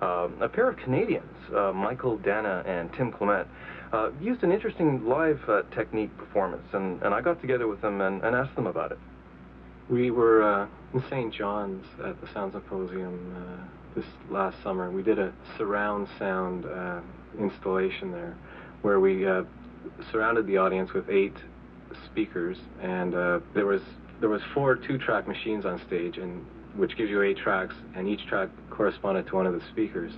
a pair of Canadians, Michael, Danna, and Tim Clément, used an interesting live technique performance, and I got together with them and asked them about it. We were in St. John's at the Sound Symposium this last summer. We did a surround sound installation there, where we surrounded the audience with 8 speakers, and there was 4 2-track machines on stage, and which gives you 8 tracks, and each track corresponded to one of the speakers,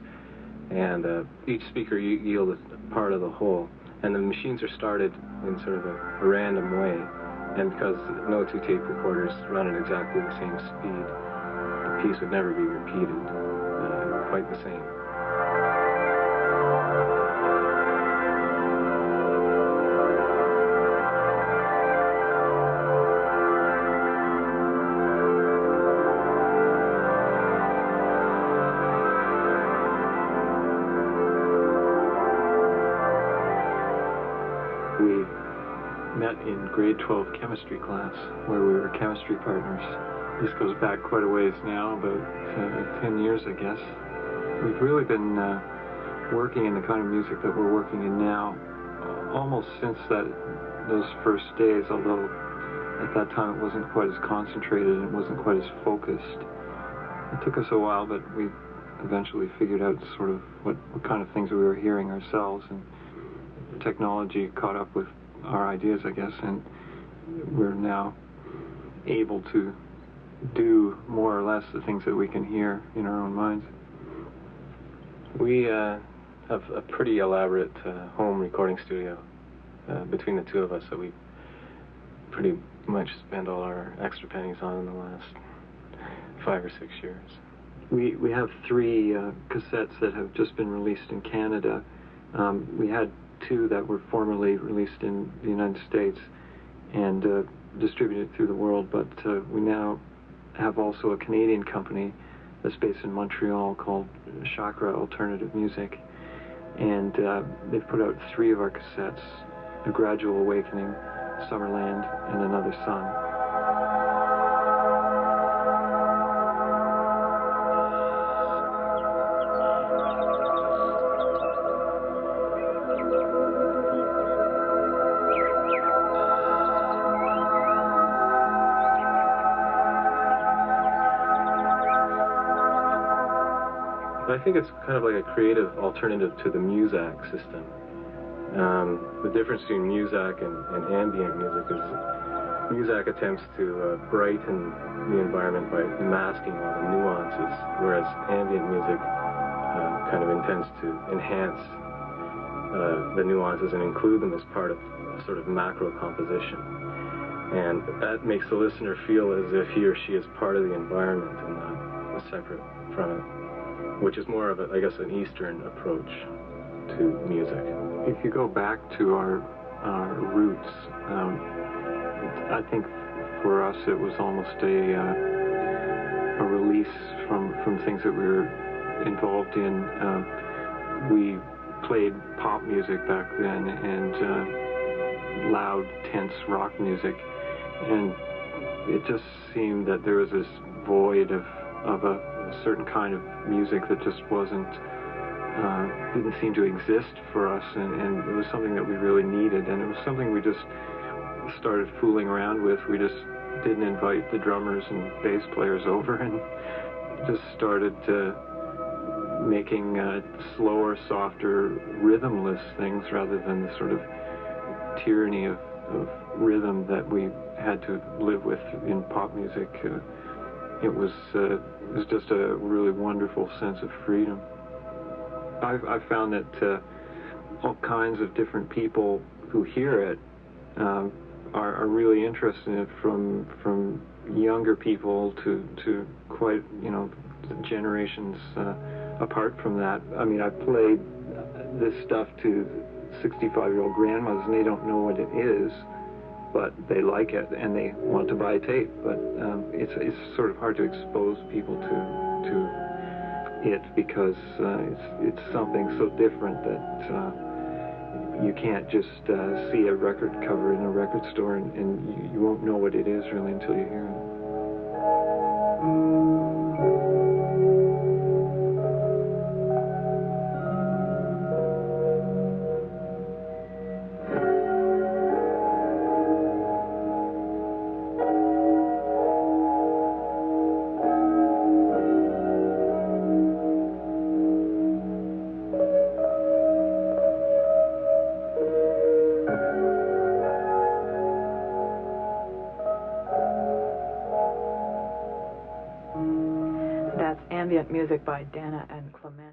and each speaker yielded part of the whole, and the machines are started in sort of a random way, and because no 2 tape recorders run at exactly the same speed, the piece would never be repeated quite the same. We met in grade 12 chemistry class, where we were chemistry partners. This goes back quite a ways now, about 10 years, I guess. We've really been working in the kind of music that we're working in now almost since those first days, although at that time it wasn't quite as concentrated and it wasn't quite as focused. It took us a while, but we eventually figured out sort of what kind of things we were hearing ourselves, and technology caught up with our ideas, I guess, and we're now able to do more or less the things that we can hear in our own minds. We have a pretty elaborate home recording studio between the two of us that we pretty much spend all our extra pennies on in the last 5 or 6 years. We have 3 cassettes that have just been released in Canada. We had 2 that were formerly released in the United States and distributed through the world, but we now have also a Canadian company that's based in Montreal called Chakra Alternative Music, and they've put out 3 of our cassettes: A Gradual Awakening, Summerland, and Another Sun. I think it's kind of like a creative alternative to the Muzak system. The difference between Muzak and ambient music is Muzak attempts to brighten the environment by masking all the nuances, whereas ambient music kind of intends to enhance the nuances and include them as part of a sort of macro composition. And that makes the listener feel as if he or she is part of the environment and not separate from it, which is more of, I guess, an Eastern approach to music. If you go back to our roots, I think for us it was almost a release from things that we were involved in. We played pop music back then and loud, tense rock music, and it just seemed that there was this void of a certain kind of music that just didn't seem to exist for us, and it was something that we really needed, and it was something we just started fooling around with. We just didn't invite the drummers and bass players over and just started making slower, softer, rhythmless things rather than the sort of tyranny of rhythm that we had to live with in pop music. It was just a really wonderful sense of freedom. I've found that all kinds of different people who hear it are really interested in it, from younger people to quite, generations apart from that. I mean, I played this stuff to 65-year-old grandmothers, and they don't know what it is, but they like it and they want to buy a tape. But it's sort of hard to expose people to it because it's something so different that you can't just see a record cover in a record store and you won't know what it is really until you hear it. ambient music by Danna and Clément.